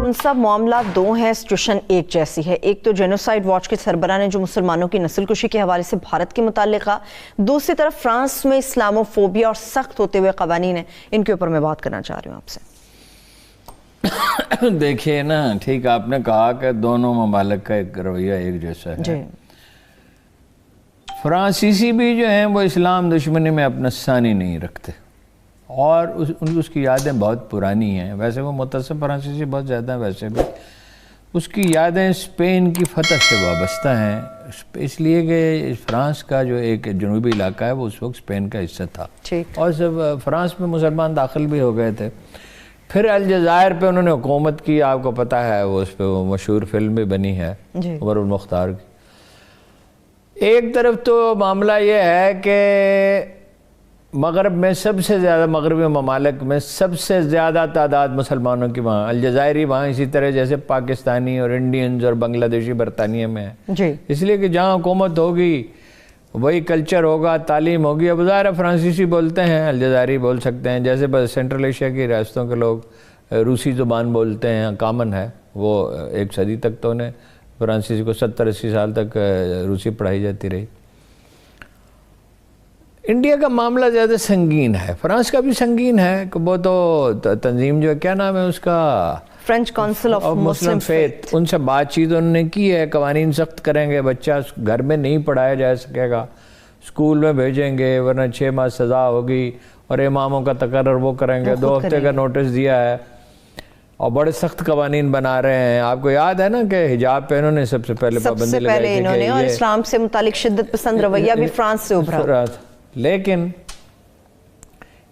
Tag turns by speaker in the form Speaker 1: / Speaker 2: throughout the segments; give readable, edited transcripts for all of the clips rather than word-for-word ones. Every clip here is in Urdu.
Speaker 1: ہارون صاحب معاملات دو ہیں، سچویشن ایک جیسی ہے. ایک تو جینوسائیڈ واچ کے سربراہ نے جو مسلمانوں کی نسل کشی کے حوالے سے بھارت کے متعلق کہا، دوسری طرف فرانس میں اسلامو فوبیا اور سخت ہوتے ہوئے قوانین ہیں. ان کے اوپر میں بات کرنا چاہ رہی ہوں آپ سے.
Speaker 2: دیکھیے نا، ٹھیک آپ نے کہا کہ دونوں ممالک کا ایک رویہ ایک جیسا ہے.
Speaker 1: جی.
Speaker 2: فرانسیسی بھی جو ہیں وہ اسلام دشمنی میں اپنا ثانی نہیں رکھتے، اور اس کی یادیں بہت پرانی ہیں. ویسے وہ متعصب فرانسیسی بہت زیادہ ہیں، ویسے بھی اس کی یادیں اسپین کی فتح سے وابستہ ہیں، اس لیے کہ فرانس کا جو ایک جنوبی علاقہ ہے وہ اس وقت اسپین کا حصہ تھا، اور جب فرانس میں مسلمان داخل بھی ہو گئے تھے. پھر الجزائر پہ انہوں نے حکومت کی، آپ کو پتہ ہے وہ اس پہ وہ مشہور فلم بھی بنی ہے عمر المختار کی. ایک طرف تو معاملہ یہ ہے کہ مغرب میں سب سے زیادہ، مغربی ممالک میں سب سے زیادہ تعداد مسلمانوں کی وہاں، الجزائری وہاں اسی طرح جیسے پاکستانی اور انڈینز اور بنگلہ دیشی برطانیہ میں ہے. اس لیے کہ جہاں حکومت ہوگی وہی کلچر ہوگا، تعلیم ہوگی. اب ظاہر فرانسیسی بولتے ہیں، الجزائری بول سکتے ہیں، جیسے سینٹرل ایشیا کی ریاستوں کے لوگ روسی زبان بولتے ہیں، کامن ہے. وہ ایک صدی تک تو انہیں فرانسیسی کو 70-80 سال تک روسی پڑھائی جاتی رہی. انڈیا کا معاملہ زیادہ سنگین ہے، فرانس کا بھی سنگین ہے کہ وہ تو تنظیم جو ہے، کیا نام ہے اس کا،
Speaker 1: French council of Muslim
Speaker 2: faith, ان سے بات چیت انہوں نے کی ہے. قوانین سخت کریں گے، بچہ گھر میں نہیں پڑھایا جا سکے گا، اسکول میں بھیجیں گے ورنہ 6 ماہ سزا ہوگی، اور اماموں کا تقرر وہ کریں گے. 2 ہفتے کا نوٹس دیا ہے، اور بڑے سخت قوانین بنا رہے ہیں. آپ کو یاد ہے نا کہ حجاب پہ انہوں نے سب سے پہلے پابندی لگائی تھی،
Speaker 1: اور اسلام سے متعلق شدت پسند رویہ بھی فرانس سے ابھرا.
Speaker 2: لیکن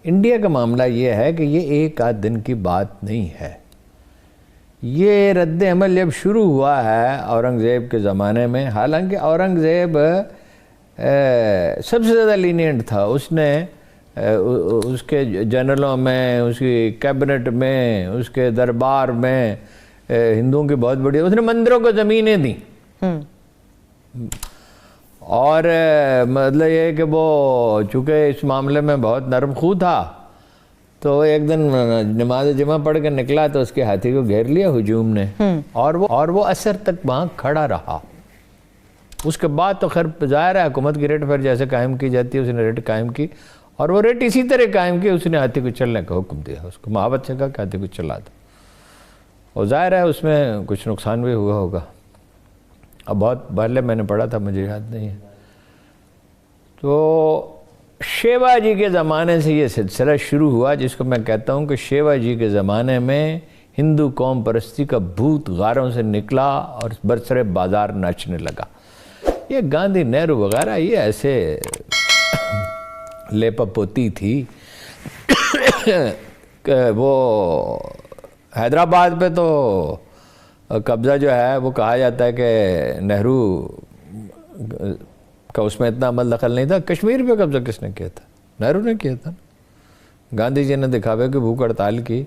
Speaker 2: انڈیا کا معاملہ یہ ہے کہ یہ ایک آدھ دن کی بات نہیں ہے. یہ رد عمل جب شروع ہوا ہے اورنگزیب کے زمانے میں، حالانکہ اورنگزیب سب سے زیادہ لینینٹ تھا. اس نے اس کے جنرلوں میں، اس کی کیبنٹ میں، اس کے دربار میں ہندوؤں کی بہت بڑی، اس نے مندروں کو زمینیں دیں. اور مطلب یہ کہ وہ چونکہ اس معاملے میں بہت نرم خو تھا، تو ایک دن نماز جمعہ پڑھ کے نکلا تو اس کے ہاتھی کو گھیر لیا ہجوم نے، اور وہ اثر تک وہاں کھڑا رہا. اس کے بعد تو خیر ظاہر ہے حکومت کی ریٹ پھر جیسے قائم کی جاتی ہے، اس نے ریٹ قائم کی، اور وہ ریٹ اسی طرح قائم کی. اس نے ہاتھی کو چلنے کا حکم دیا، اس کو محبت سے کہا کہ ہاتھی کو چلا دو. اور ظاہر ہے اس میں کچھ نقصان بھی ہوا ہوگا. اب بہت پہلے میں نے پڑھا تھا، مجھے یاد نہیں ہے. تو شیوا جی کے زمانے سے یہ سلسلہ شروع ہوا، جس کو میں کہتا ہوں کہ شیوا جی کے زمانے میں ہندو قوم پرستی کا بھوت غاروں سے نکلا اور برسر بازار ناچنے لگا. یہ گاندھی، نہرو وغیرہ یہ ایسے لیپا پوتی تھی کہ وہ حیدرآباد پہ تو قبضہ جو ہے وہ کہا جاتا ہے کہ نہرو کا اس میں اتنا عمل دخل نہیں تھا. کشمیر پہ قبضہ کس نے کیا تھا؟ نہرو نے کیا تھا. گاندھی جی نے دکھاوے کہ بھوک ہڑتال کی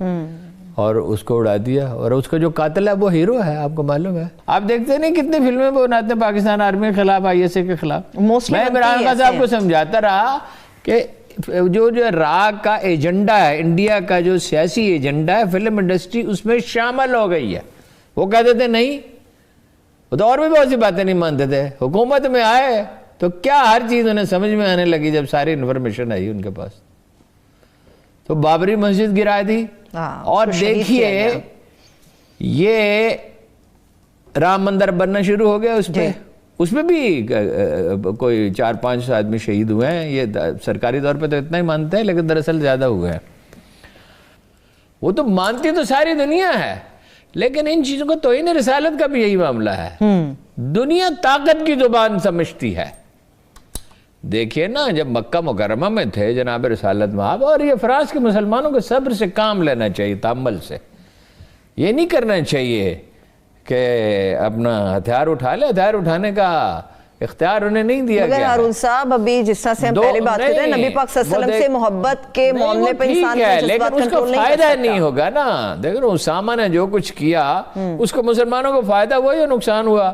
Speaker 2: اور اس کو اڑا دیا، اور اس کا جو قاتل ہے وہ ہیرو ہے، آپ کو معلوم ہے. آپ دیکھتے نہیں کتنے فلمیں وہ بناتے ہیں پاکستان آرمی کے خلاف، آئی ایس اے کے خلاف. میں عمران خان صاحب کو سمجھاتا رہا کہ جو را کا ایجنڈا ہے، انڈیا کا جو سیاسی ایجنڈا ہے، فلم انڈسٹری اس میں شامل ہو گئی ہے. وہ کہتے تھے نہیں، وہ تو اور بھی بہت سی باتیں نہیں مانتے تھے. حکومت میں آئے تو کیا ہر چیز انہیں سمجھ میں آنے لگی جب ساری انفارمیشن آئی ان کے پاس. تو بابری مسجد گرا دی، اور دیکھیے یہ رام مندر بننا شروع ہو گیا. اس میں بھی کوئی 4-5 آدمی شہید ہوئے ہیں. یہ سرکاری طور پہ تو اتنا ہی مانتے ہیں، لیکن دراصل زیادہ ہوئے ہیں. وہ تو مانتی تو ساری دنیا ہے، لیکن ان چیزوں کو توہین رسالت کا بھی یہی معاملہ ہے. دنیا طاقت کی زبان سمجھتی ہے. دیکھیے نا، جب مکہ مکرمہ میں تھے جناب رسالت مآب، اور یہ فرانس کے مسلمانوں کو صبر سے کام لینا چاہیے، تحمل سے. یہ نہیں کرنا چاہیے کہ اپنا ہتھیار اٹھا لے. ہتھیار اٹھانے کا اختیار انہیں نہیں دیا گیا.
Speaker 1: مگر ہارون صاحب، ابھی جس طرح سے ہم پہلے بات کرتے ہیں، نبی پاک صلی اللہ علیہ وسلم سے محبت کے معاملے پہ انسان کے جذبات کنٹرول نہیں کر سکتا.
Speaker 2: فائدہ نہیں ہوگا نا. دیکھو اسامہ نے جو کچھ کیا اس کو مسلمانوں کو فائدہ ہوا یا نقصان ہوا؟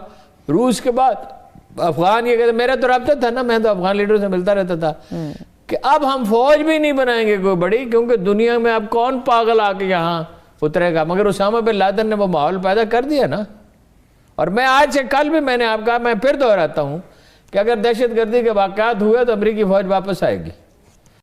Speaker 2: روس کے بعد افغان یہ کہتے میرا تو رابطہ تھا نا، میں تو افغان لیڈروں سے ملتا رہتا تھا کہ اب ہم فوج بھی نہیں بنائیں گے کوئی بڑی، کیونکہ دنیا میں اب کون پاگل آ کے یہاں اترے گا، مگر اسامہ بن لادن نے وہ ماحول پیدا کر دیا نا. اور میں آج سے کل بھی میں نے آپ کہا، میں پھر دہراتا ہوں کہ اگر دہشت گردی کے واقعات ہوئے تو امریکی فوج واپس آئے گی.